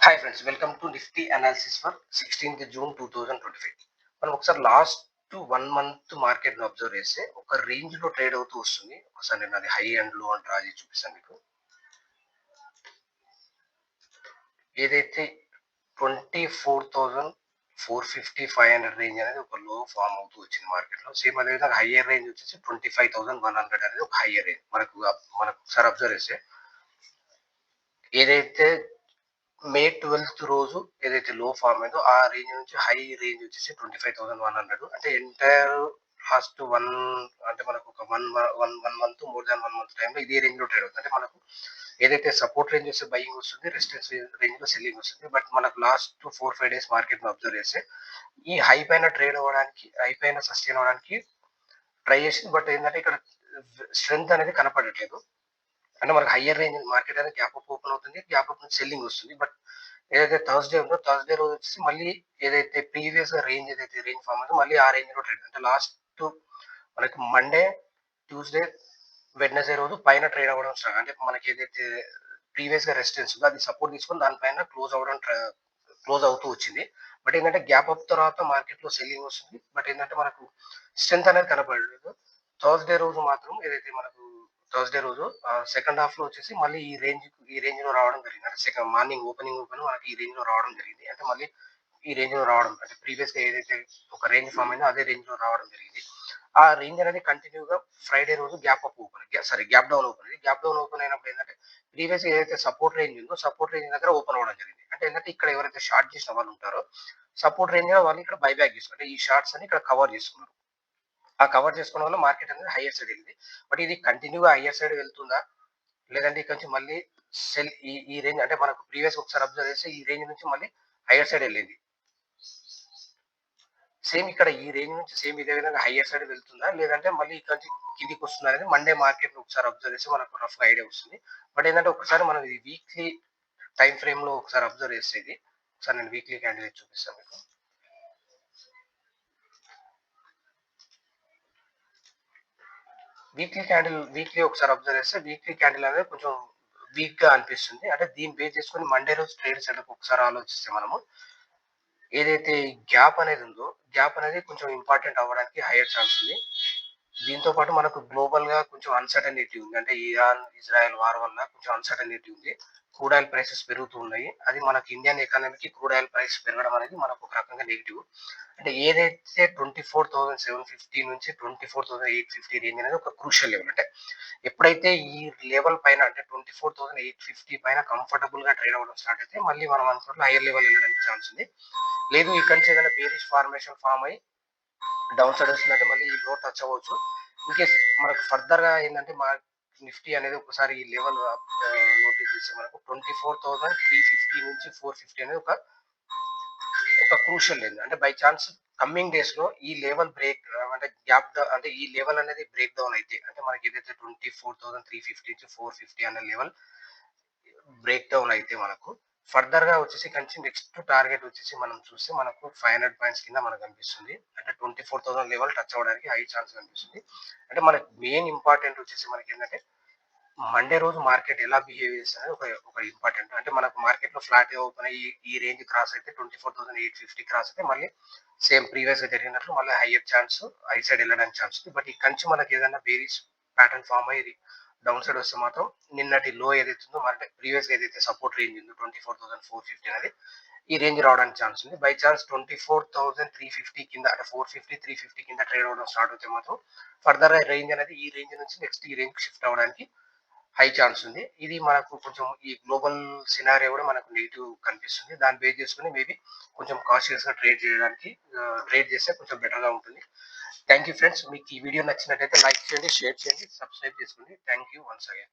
Hi friends, welcome to Nifty analysis for 16th June 2025. మనం ఒకసారి last 1 month మార్కెట్ని observe చేస్తే ఒక రేంజ్లో ట్రేడ్ అవుతూ వస్తుంది. ఒకసారి నేను అది హై అండ్ లో అని డ్రా చేసి చూపిస్తాను మీకు. ఏదైతే 24,450-500 రేంజ్ అనేది ఒక లో ఫామ్ అవుతూ వచ్చింది మార్కెట్లో. సేమ్ అదేవిధంగా హయ్యర్ రేంజ్ వచ్చేసి 25,100 అనేది ఒక హయ్యర్ రేంజ్. మనకు ఒకసారి అబ్జర్వ్ చేస్తే ఏదైతే మే 12th రోజు ఏదైతే లో ఫామ్ అయిందో ఆ రేంజ్ నుంచి హై రేంజ్ వచ్చేసి 25,100. అంటే ఎంటైర్ లాస్ట్ అంటే మనకు ఒక one month more than 1 month టైంలో ఇదే రేంజ్ లో ట్రేడ్ అవుతుంది. అంటే మనకు ఏదైతే సపోర్ట్ రేంజ్ వస్తే బయింగ్ వస్తుంది, రెసిస్టెన్స్ రేంజ్ లో సెల్లింగ్ వస్తుంది. బట్ మనకు లాస్ట్ 4-5 డేస్ మార్కెట్ అబ్జర్వ్ చేస్తే ఈ హై పైన ట్రేడ్ అవ్వడానికి, హై పైన సస్టైన్ అవ్వడానికి ట్రై చేసింది. బట్ ఏంటంటే ఇక్కడ స్ట్రెంత్ అనేది కనపడట్లేదు. అంటే మనకు హయ్యర్ రేంజ్ మార్కెట్ అనేది గ్యాప్ అప్ ఓపెన్ అవుతుంది, గ్యాప్ అప్ నుంచి సెల్లింగ్ వస్తుంది. బట్ ఏదైతే థర్స్డే ఉందో థర్స్డే రోజు వచ్చేసి మళ్ళీ ఏదైతే ప్రీవియస్ గా రేంజ్ ఏదైతే రేంజ్ ఫామ్ అయిందో మళ్ళీ ఆ రేంజ్ లో ట్రేడ్. అంటే లాస్ట్ మనకి మండే, ట్యూస్డే, వెడ్నెస్డే రోజు పైన ట్రేడ్ అవ్వడం స్టార్ట్. అంటే మనకి ఏదైతే ప్రీవియస్ గా రెసిస్టెన్స్ ఉందో అది సపోర్ట్ తీసుకొని దానిపైన క్లోజ్ అవుతూ వచ్చింది. బట్ ఏంటంటే గ్యాప్ అప్ తర్వాత మార్కెట్ లో సెల్లింగ్ వస్తుంది. బట్ ఏంటంటే మనకు స్ట్రెంత్ అనేది కనపడలేదు. థర్స్డే రోజు మాత్రం ఏదైతే మనకు థర్స్డే రోజు సెకండ్ హాఫ్ లో వచ్చేసి మళ్ళీ ఈ రేంజ్ లో రావడం జరిగింది. అంటే సెకండ్ మార్నింగ్ ఓపెన్ మనకి ఈ రేంజ్ లో రావడం జరిగింది. అంటే మళ్ళీ ఈ రేంజ్ లో రావడం, అంటే ప్రీవియస్ గా ఏదైతే ఒక రేంజ్ ఫామ్ అయిందో అదే రేంజ్ లో రావడం జరిగింది. ఆ రేంజ్ అనేది కంటిన్యూగా ఫ్రైడే రోజు గ్యాప్ డౌన్ ఓపెన్ అయింది. గ్యాప్ డౌన్ ఓపెన్ అయినప్పుడు ఏంటంటే ప్రీవియస్ ఏదైతే సపోర్ట్ రేంజ్ ఉందో సపోర్ట్ రేంజ్ దగ్గర ఓపెన్ అవ్వడం జరిగింది. అంటే ఏంటంటే ఇక్కడ ఎవరైతే షార్ట్ చేసిన వాళ్ళు ఉంటారో సపోర్ట్ రేంజ్ వాళ్ళు ఇక్కడ బైబ్యాక్ చేసుకుంటే ఈ షార్ట్స్ అని ఇక్కడ కవర్ చేసుకున్నారు. ఆ కవర్ చేసుకోవడం వల్ల మార్కెట్ అనేది హైయర్ సైడ్ వెళ్ళింది. బట్ ఇది కంటిన్యూగా హైయర్ సైడ్ వెళ్తుందా, లేదంటే ఇక్కడ నుంచి మళ్ళీ సెల్ ఈ రేంజ్, అంటే మనకు ప్రీవియస్ ఒకసారి అబ్జర్వ్ చేస్తే ఈ రేంజ్ నుంచి మళ్ళీ హైయర్ సైడ్ వెళ్ళింది. సేమ్ ఇక్కడ ఈ రేంజ్ నుంచి సేమ్ ఇదే విధంగా హైయర్ సైడ్ వెళ్తుందా, లేదంటే మళ్ళీ ఇక్కడ నుంచి కిందికి వస్తుందా అనేది మండే మార్కెట్ ఒకసారి అబ్జర్వ్ చేస్తే మనకు రఫ్ ఐడియా వస్తుంది. బట్ ఏంటంటే ఒకసారి మనం ఇది వీక్లీ టైం ఫ్రేమ్ లో ఒకసారి అబ్జర్వ్ చేసేది. ఒకసారి నేను వీక్లీ క్యాండిడేట్ చూపిస్తాను మీకు. వీక్లీ ఒకసారి అబ్జర్వ్ చేస్తే వీక్లీ క్యాండిల్ అనేది కొంచెం వీక్ గా అనిపిస్తుంది. అంటే దీన్ని బేస్ చేసుకొని మండే రోజు ట్రేడ్ సెటప్ ఒకసారి ఆలోచిస్తే మనము ఏదైతే గ్యాప్ అనేది ఉందో గ్యాప్ అనేది కొంచెం ఇంపార్టెంట్ అవ్వడానికి హైయర్ ఛాన్స్ ఉంది. దీంతో పాటు మనకు గ్లోబల్ గా కొంచెం అన్సర్టనిటీ ఉంది. అంటే ఇరాన్ ఇజ్రాయెల్ వార్ వల్ల కొంచెం అన్సర్టనిటీ ఉంది. క్రూడ్ ఆయిల్ ప్రైసెస్ పెరుగుతూ ఉన్నాయి. అది మనకి ఇండియన్ ఎకానమీకి క్రూడ్ ఆయిల్ ప్రైస్ పెరగడం అనేది మనకు ఒక రకంగా నెగిటివ్. అంటే ఏదైతే 24,750 నుంచి 24,850 రేంజ్ అనేది ఒక క్రూషియల్ లెవెల్. అంటే ఎప్పుడైతే ఈ లెవెల్ పైన, అంటే 24,850 పైన కంఫర్టబుల్ గా ట్రేడ్ అవ్వడం స్టార్ట్ అయితే మళ్ళీ మనం అనుకున్న హైయర్ లెవెల్ వెళ్ళడానికి ఛాన్స్ ఉంది. లేదు ఇక్కడ నుంచి ఏదైనా బేరిష్ ఫార్మేషన్ ఫామ్ అయ్యి డౌన్ సైడ్ వస్తుందంటే మళ్ళీ ఈ లో టచ్ అవ్వచ్చు. ఇన్కేస్ మనకు ఫర్దర్ గా ఏంటంటే మా నిఫ్టీ అనేది ఒకసారి ఈ లెవెల్ నోటీస్ చేస్తే మనకు 24,350 నుంచి 450 అనేది ఒక క్రూషియల్ లెవెల్. అంటే బై ఛాన్స్ కమింగ్ డేస్ లో ఈ లెవెల్ బ్రేక్, అంటే అంటే ఈ లెవెల్ అనేది బ్రేక్ డౌన్ అయితే, అంటే మనకి ఏదైతే 24,350 నుంచి 450 అనే లెవెల్ బ్రేక్ డౌన్ అయితే మనకు ఫర్దర్ గా వచ్చేసి కంచి నెక్స్ట్ టార్గెట్ వచ్చేసి మనం చూస్తే మనకు 500 పాయింట్స్ కింద మనకు కనిపిస్తుంది. అంటే 24,000 లెవెల్ టచ్ అవ్వడానికి హై ఛాన్స్ కనిపిస్తుంది. అంటే మనకి మెయిన్ ఇంపార్టెంట్ వచ్చేసి మనకి ఏంటంటే మండే రోజు మార్కెట్ ఎలా బిహేవ్ చేస్తుంది ఒక ఇంపార్టెంట్. అంటే మనకు మార్కెట్ లో ఫ్లాట్ గా ఓపెన్ అయ్యి ఈ రేంజ్ క్రాస్ అయితే 24,850 క్రాస్ అయితే మళ్ళీ సేమ్ ప్రీవియస్ గా జరిగినట్లు మళ్ళీ హైయర్ ఛాన్స్ హై సైడ్ వెళ్ళడానికి ఛాన్స్ ఉంది. బట్ ఈ కంచి మనకి ఏదైనా బేరీస్ ప్యాటర్న్ ఫామ్ అయ్యి డౌన్ సైడ్ వస్తే మాత్రం నిన్నటి లో ఏదైతే ఉందో అంటే ప్రీవియస్ గా ఏదైతే సపోర్ట్ రేంజ్ ఉందో 24,450 అనేది ఈ రేంజ్ రావడానికి ఛాన్స్ ఉంది. బై ఛాన్స్ 24,350 కింద, అంటే 450-350 కింద ట్రేడ్ అవ్వడం స్టార్ట్ అయితే మాత్రం ఫర్దర్ రేంజ్ అనేది ఈ రేంజ్ నుంచి నెక్స్ట్ ఈ రేంజ్ షిఫ్ట్ అవ్వడానికి హై ఛాన్స్ ఉంది. ఇది మనకు కొంచెం ఈ గ్లోబల్ సినారియో కూడా మనకు నెగిటివ్ కనిపిస్తుంది. దాన్ని బేస్ చేసుకుని మేబీ కొంచెం కాషియస్ గా ట్రేడ్ చేస్తే కొంచెం బెటర్ గా ఉంటుంది. Thank you friends. మీకు ఈ వీడియో నచ్చినట్లయితే లైక్ చేయండి, షేర్ చేయండి, సబ్స్క్రైబ్ చేసుకోండి. Thank you once again.